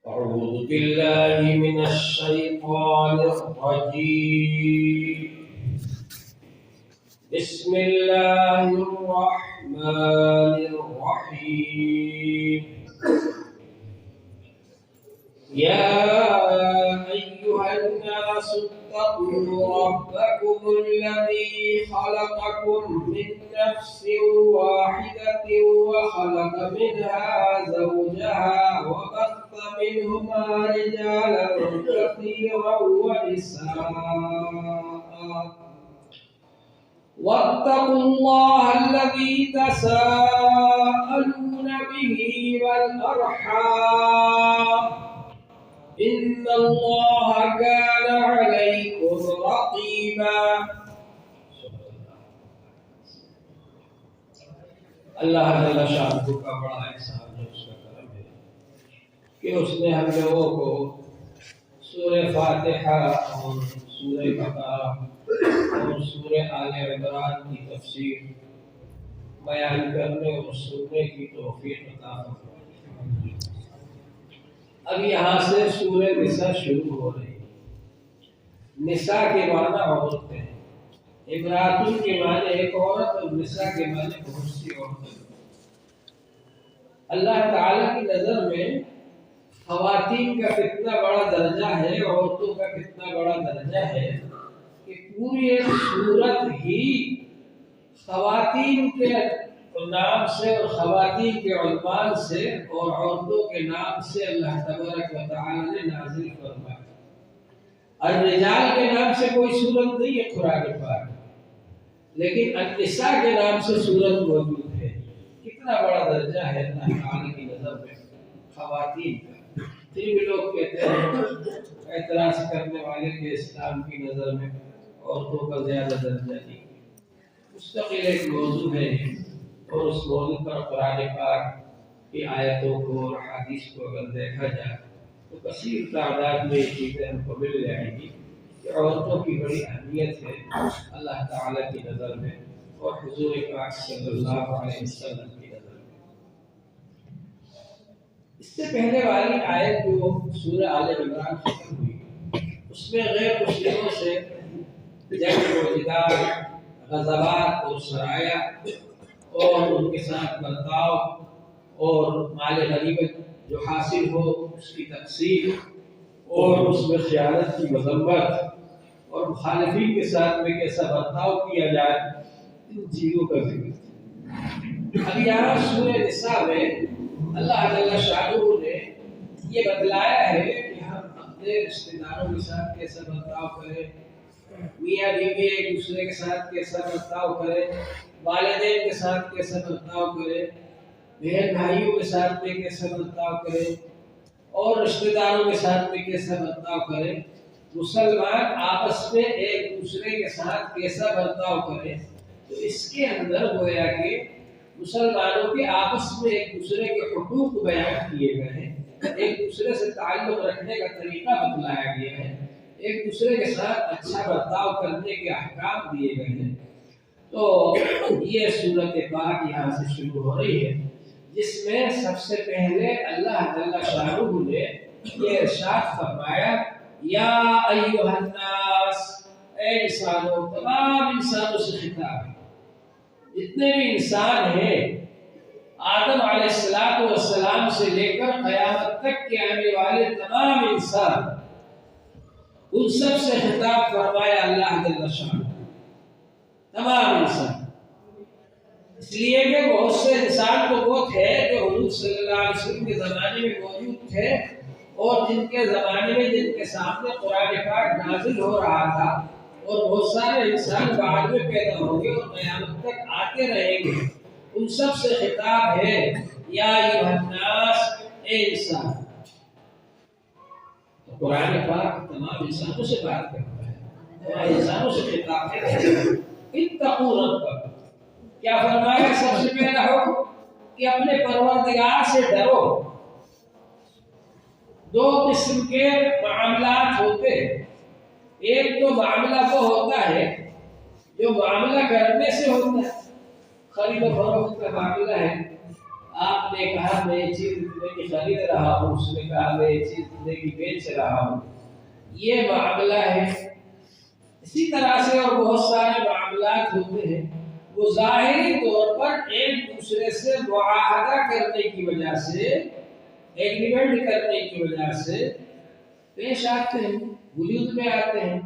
أعوذ بالله من الشيطان الرجيم. بسم الله الرحمن الرحيم. يا أيها الناس اتقوا ربكم الذي خلقكم من نفس واحدة وخلق منها زوجها وبث منهما رجالا كثيرا ونساء واتقوا الله الذي تساءلون به والأرحام إن الله كان عليكم رقيبا. اللہ تعالی شان کا بڑا احسان ہے، اس کا کرم ہے کہ اس نے ہم لوگوں کو سورہ فاتحہ اور سورہ بقرہ اور سورہ آل عمران کی تفسیر بیان کرنے اور سننے کی توفیق عطا فرمائے۔ اب یہاں سے سورہ نساء شروع ہو رہی ہے۔ نساء کے معنی عورتیں ہیں، امراتن کے معنی ایک عورت اور نساء کے معنی بہت سی عورتیں۔ اللہ تعالیٰ کی نظر میں خواتین کا کتنا بڑا درجہ ہے، عورتوں کا کتنا بڑا درجہ ہے کہ پوری ایک سورت ہی خواتین کے نام سے اور خواتین کے عنوان سے اور عورتوں کے نام سے اللہ تبارک و تعالی نے نازل فرمایا۔ الرجال کے نام سے کوئی سورت نہیں ہے قرآن پاک، لیکن النساء کے نام سے سورت موجود ہے۔ کتنا بڑا درجہ ہے اللہ تعالی کی نظر میں خواتین کا۔ پھر بھی لوگ کہتے ہیں اعتراض کرنے والے کے اسلام کی نظر میں عورتوں کا زیادہ درجہ نہیں۔ مستقل ایک موضوع ہے اور اس موضوع پر قرآن پاک کی آیتوں کو اور حدیث کو اگر دیکھا جائے تو کثیر تعداد میں یہ چیزیں ہم کو مل جائیں گی کہ عورتوں کی بڑی اہمیت ہے اللہ تعالیٰ کی نظر میں اور حضور پاک صلی اللہ علیہ وسلم کی نظر میں۔ اس سے پہلے والی آیت جو سورہ آل عمران ختم ہوئی، اس میں غیر مسلموں سے جنگ و جدال، غزوات اور سرایا اور ان کے ساتھ برتاؤ اور مال غنیمت جو حاصل ہو اس کی تقسیم اور اس میں خیانت کی مذمت اور مخالفین کے ساتھ میں کیسا برتاؤ کیا جائے، ان چیزوں کا ذکر۔ اب یہاں سورہ نساء میں اللہ جل شانہ نے یہ بتلایا ہے کہ ہم اپنے رشتہ داروں کے ساتھ کیسا برتاؤ کریں، میاں بیوی ایک دوسرے کے ساتھ کیسا برتاؤ کریں، والدین کے ساتھ کیسا برتاؤ کریں، بہن بھائیوں کے ساتھ میں کیسا برتاؤ کریں اور رشتہ داروں کے ساتھ میں کیسا برتاؤ کریں، مسلمان آپس میں ایک دوسرے کے ساتھ کیسا برتاؤ کریں۔ تو اس کے اندر گویا کہ مسلمانوں کے آپس میں ایک دوسرے کے حقوق بیان کیے گئے ہیں، ایک دوسرے سے تعلق رکھنے کا طریقہ بتلایا گیا ہے، ایک دوسرے کے ساتھ اچھا برتاؤ کرنے کے احکام دیے گئے ہیں۔ تو یہ سورت پاک یہاں سے شروع ہو رہی ہے، جس میں سب سے پہلے اللہ جل شانہ نے یہ ارشاد فرمایا، یا ایھا الناس، اے انسانوں، تمام انسانوں سے خطاب ہے۔ جتنے بھی انسان ہیں، آدم علیہ السلام سے لے کر قیامت تک کے آنے والے تمام انسان، ان سب سے خطاب فرمایا اللہ جل شانہ، تمام انسان۔ اس لیے کہ بہت سے انسان تو وہ تھے جو حضور صلی اللہ علیہ وسلم کے زمانے میں موجود تھے اور جن کے زمانے میں جن کے سامنے قرآن پاک نازل ہو رہا تھا، اور بہت سارے انسان بعد میں پیدا ہوں گے اور قیامت تک آتے رہیں گے۔ ان سب سے خطاب ہے، یا ایھا الناس، اے انسان۔ قرآن پاک تمام انسانوں سے بات کرتا ہے، تمام انسانوں سے خطاب ہے۔ اتقوا ربکم، کیا فرمایا؟ سب سے پہلا حکم کہ اپنے پروردگار سے ڈرو۔ دو قسم کے معاملات ہوتے ہیں، ایک تو معاملہ وہ ہوتا ہے جو معاملہ کرنے سے ہوتا ہے، خرید و فروخت کا معاملہ ہے، آپ نے کہا میں یہ چیز اتنے کی خرید رہا ہوں، اس نے کہا میں یہ چیز اتنے کی بیچ رہا ہوں، یہ معاملہ ہے۔ اسی طرح سے اور بہت سارے معاملات ہوتے ہیں، وہ ظاہری طور پر ایک دوسرے سے معاہدہ کرنے کی وجہ سے، ایگریمنٹ کرنے کی وجہ سے پیش آتے ہیں، وجود میں آتے ہیں۔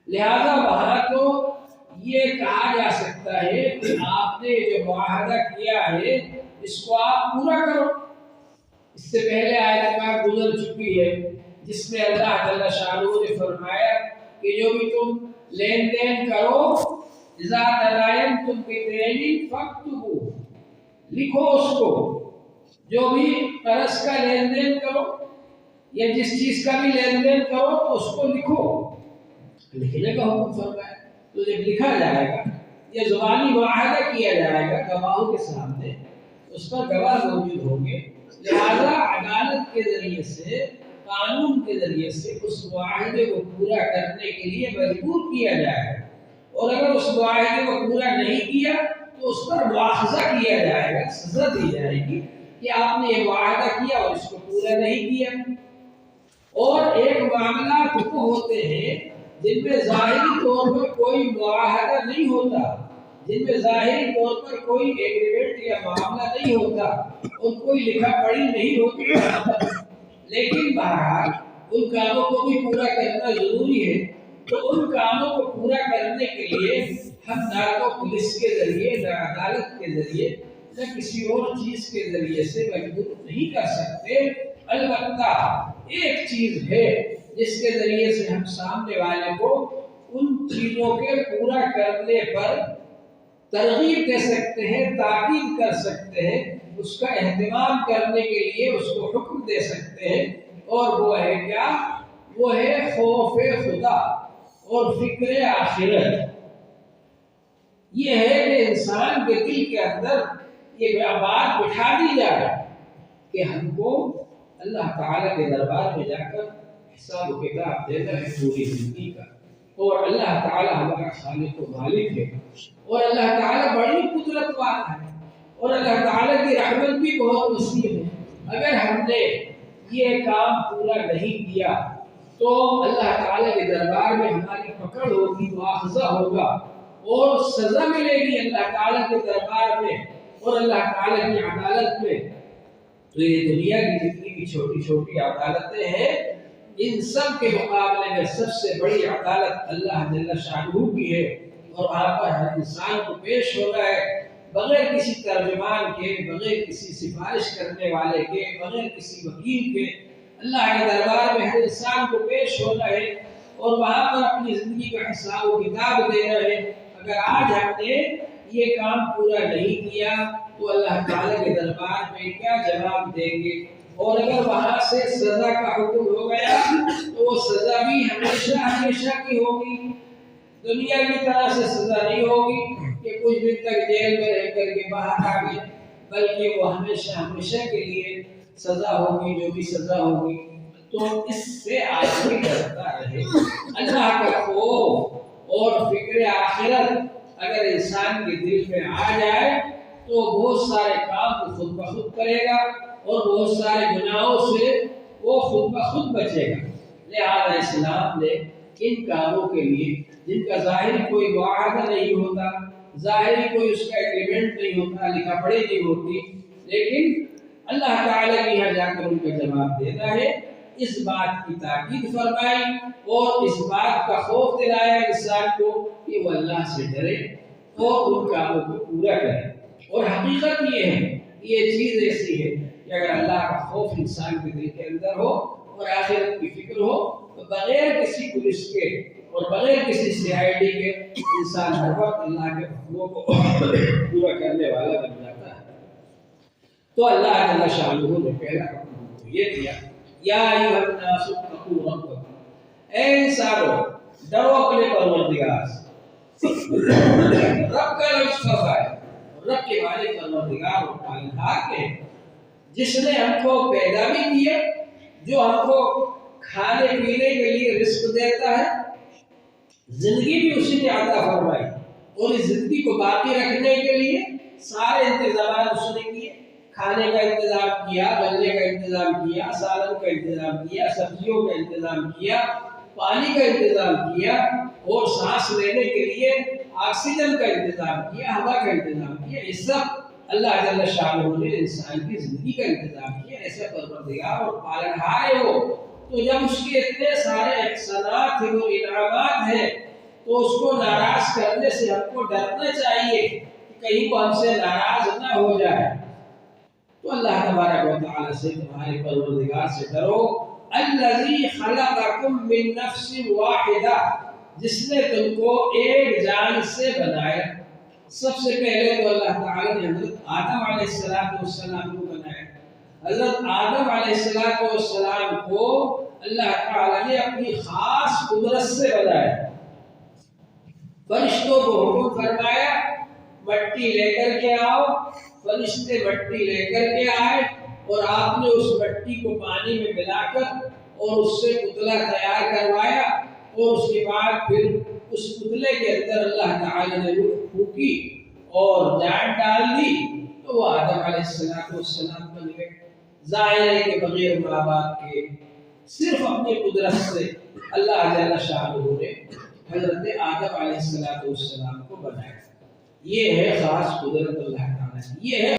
لہذا وہاں تو یہ کہا جا سکتا ہے کہ آپ نے جو معاہدہ کیا ہے اس کو آپ پورا کرو۔ اس سے پہلے آیت پاک گزر چکی ہے جس میں اللہ جل شانہ نے فرمایا کہ جو بھی تم لین دین کرو، اذا تداینتم بدین فاکتبوا، لکھو اس کو، جو بھی قرض کا لین دین کرو یا جس چیز کا بھی لین دین کرو تو اس کو لکھو۔ لکھنے کا حکم فرمایا، تو جب لکھا جائے گا، یہ زبانی معاہدہ کیا جائے گا گواہوں کے سامنے، اس پر گواہ موجود ہوں گے، لہذا عدالت کے ذریعے سے، قانون کے ذریعے سے اس معاہدے کو پورا کرنے کے لیے مجبور کیا جائے گا، اور اگر اس معاہدے کو پورا نہیں کیا تو اس پر مواخذہ کیا جائے گا، سزا دی جائے گی کہ آپ نے یہ معاہدہ کیا اور اس کو پورا نہیں کیا۔ اور ایک معاملات وہ ہوتے ہیں جن میں ظاہری طور پر کوئی معاہدہ نہیں ہوتا، جن میں ظاہری طور پر کوئی ایگریمنٹ یا معاملہ نہیں ہوتا اور کوئی لکھا پڑھی نہیں ہوتی، لیکن بہرحال ان کاموں کو بھی پورا کرنا ضروری ہے۔ تو ان کاموں کو پورا کرنے کے لیے ہم نہ تو پولیس کے ذریعے، نہ عدالت کے ذریعے، نہ کسی اور چیز کے ذریعے سے مجبور نہیں کر سکتے۔ البتہ ایک چیز ہے جس کے ذریعے سے ہم سامنے والے کو ان چیزوں کے پورا کرنے پر ترغیب دے سکتے ہیں، تاکید کر سکتے ہیں، اس کا اہتمام کرنے کے لیے اس کو حکم دے سکتے ہیں، اور وہ ہے کیا؟ وہ ہے خوف خدا اور فکر آخرت۔ یہ ہے کہ انسان کے دل کے اندر یہ بات بٹھا دی جائے کہ ہم کو اللہ تعالیٰ کے دربار میں جا کر حساب و کتاب دینا ہے پوری زندگی کا، اور اللہ تعالیٰ ہمارا خالق و مالک ہے، اور اللہ تعالیٰ بڑی قدرت والا ہے، اور اللہ تعالیٰ کی رحمت بھی بہت وسیع ہے۔ اگر ہم نے یہ کام پورا نہیں کیا تو اللہ تعالیٰ کے دربار میں ہماری پکڑ ہوگی، مواخذہ ہوگا اور سزا ملے گی اللہ تعالیٰ کے دربار میں اور اللہ تعالیٰ کی عدالت میں۔ تو یہ دنیا کی جتنی بھی چھوٹی چھوٹی عدالتیں ہیں، ان سب کے مقابلے میں سب سے بڑی عدالت اللہ جل شانہ کی ہے، اور وہاں پر ہر انسان کو پیش ہونا ہے بغیر کسی ترجمان کے، بغیر کسی سفارش کرنے والے کے، بغیر کسی وکیل کے۔ اللہ کے دربار میں ہر انسان کو پیش ہونا ہے اور وہاں پر اپنی زندگی کا حساب و کتاب دینا ہے۔ اگر آج ہم نے یہ کام پورا نہیں کیا تو اللہ تعالیٰ کے دربار میں کیا جواب دیں گے، اور اگر وہاں سے سزا کا حکم ہو گیا تو وہ سزا بھی ہمیشہ ہمیشہ کی ہوگی، دنیا کی طرح سے سزا نہیں ہوگی کہ کچھ دن تک جیل میں رہ کر کے باہر آ گئے، بلکہ وہ ہمیشہ ہمیشہ کے لیے سزا ہوگی، جو بھی سزا ہوگی۔ تو اس سے آدمی ڈرتا رہے۔ اللہ کا خوف اور فکر آخرت اگر انسان کے دل میں آ جائے تو بہت سارے کام کو خود بخود کرے گا اور بہت سارے گناہوں سے وہ خود بخود بچے گا۔ لہذا اسلام نے ان کاموں کے لیے جن کا ظاہری کوئی معاہدہ نہیں ہوتا، ظاہری کوئی اس کا ایگریمنٹ نہیں ہوتا، لکھا پڑھی نہیں ہوتی، لیکن اللہ تعالیٰ کی یہاں جا کر ان کا جواب دینا ہے، اس بات کی تاکید فرمائی اور اس بات کا خوف دلایا انسان کو کہ وہ اللہ سے ڈرے اور ان کاموں کو پورا کرے۔ اور حقیقت یہ ہے، یہ چیز ایسی ہے کہ اگر اللہ کا خوف انسان کے دل کے اندر ہو اور آخرت کی فکر ہو تو بغیر کسی پولیس کے اور بغیر کسی CID کے انسان ہر وقت اللہ کے حکموں کو پورا کرنے والا بن جاتا ہے۔ تو اللہ جل شانہ نے پہلا حکم یہ دیا، یا ایھا الناس اتقوا ربکم، اے انسانو ڈرو اپنے پروردگار سے۔ رب کا لفظ ہے، رب کے معنی پروردگار اور پالنہار کے، جس نے ہم کو پیدا بھی کیا، جو ہم کو کھانے پینے کے لیے رزق دیتا ہے، زندگی بھی اسی نے عطا فرمائی، اور اس زندگی کو باقی رکھنے کے لیے سارے انتظامات اس نے کیے، کھانے کا انتظام کیا، غلے کا انتظام کیا، سالن کا انتظام کیا، سبزیوں کا انتظام کیا، پانی کا انتظام کیا، اور سانس لینے کے لیے آکسیجن کا انتظام کیا، ہوا کا انتظام کیا. یہ سب اللہ جل شانہ نے انسان کی زندگی کا انتظام کیا. ایسے پروردگار اور پالنہار ہے وہ. تو جب اس کے اتنے سارے احسانات ہیں اور انعامات ہیں تو اس کو ناراض کرنے سے ہم کو ڈرنا چاہیے کہ کہیں وہ ہم سے ناراض نہ ہو جائے. تو اللہ تبارک و تعالی سے، تمہارے پروردگار سے ڈرو. الذی خلقکم من نفس واحدہ، جس نے تم کو ایک جان سے بنایا. سب سے پہلے تو اللہ تعالی نے حضرت آدم علیہ السلام کو بنایا. حضرت آدم علیہ السلام کو اللہ تعالی نے اپنی خاص قدرت سے بنایا. فرشتوں کو حکم فرمایا مٹی لے کر کے آؤ. فرشتے مٹی لے کر کے آئے اور آپ نے اس مٹی کو پانی میں ملا کر اور اس سے پتلا تیار کروایا، اور اس کے بعد پھر اس پتلے کے اندر اللہ تعالی نے روح پھونکی اور جان ڈال دی تو وہ آدم علیہ السلام بن گئے. ظاہر ہے کہ بغیر ماں باپ کے صرف اپنی قدرت سے اللہ جل شانہ نے حضرت آدم علیہ السلام کو بنایا. یہ ہے خاص قدرت اللہ تعالی کی. یہ ہے